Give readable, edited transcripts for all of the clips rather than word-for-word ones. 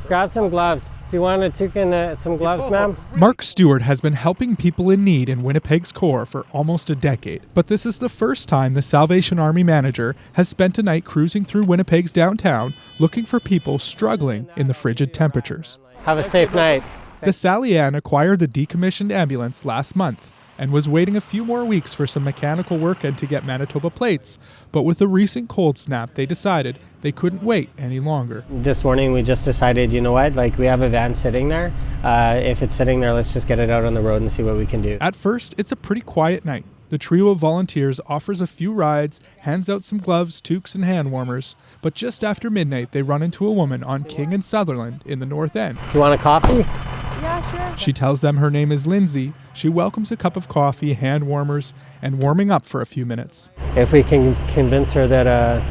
Grab some gloves. Do you want to took in some gloves, ma'am? Mark Stewart has been helping people in need in Winnipeg's core for almost a decade. But this is the first time the Salvation Army manager has spent a night cruising through Winnipeg's downtown looking for people struggling in the frigid temperatures. Have a safe night. The Sally Ann acquired the decommissioned ambulance last month and was waiting a few more weeks for some mechanical work and to get Manitoba plates. But with the recent cold snap, they decided they couldn't wait any longer. This morning we just decided, you know what, we have a van sitting there. If it's sitting there, let's just get it out on the road and see what we can do. At first, it's a pretty quiet night. The trio of volunteers offers a few rides, hands out some gloves, toques, and hand warmers. But just after midnight, they run into a woman on King and Sutherland in the North End. Do you want a coffee? Yeah, sure. She tells them her name is Lindsay. She welcomes a cup of coffee, hand warmers, and warming up for a few minutes. If we can convince her that a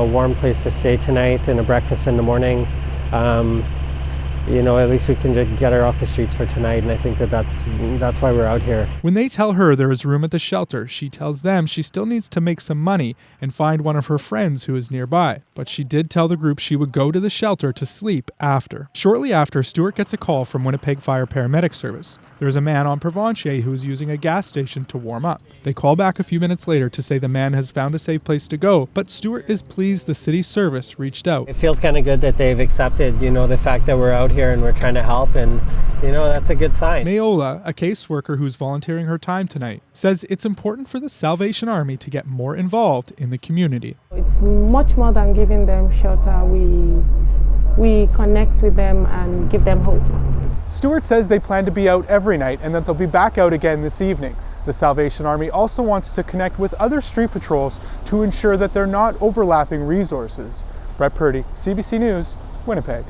warm place to stay tonight and a breakfast in the morning, at least we can get her off the streets for tonight, and I think that's why we're out here. When they tell her there is room at the shelter, she tells them she still needs to make some money and find one of her friends who is nearby. But she did tell the group she would go to the shelter to sleep after. Shortly after, Stewart gets a call from Winnipeg Fire Paramedic Service. There's a man on Provencher who is using a gas station to warm up. They call back a few minutes later to say the man has found a safe place to go, but Stewart is pleased the city service reached out. It feels kind of good that they've accepted, the fact that we're out here and we're trying to help, and, that's a good sign. Mayola, a caseworker who's volunteering her time tonight, says it's important for the Salvation Army to get more involved in the community. It's much more than giving them shelter. We connect with them and give them hope. Stewart says they plan to be out every night and that they'll be back out again this evening. The Salvation Army also wants to connect with other street patrols to ensure that they're not overlapping resources. Brett Purdy, CBC News, Winnipeg.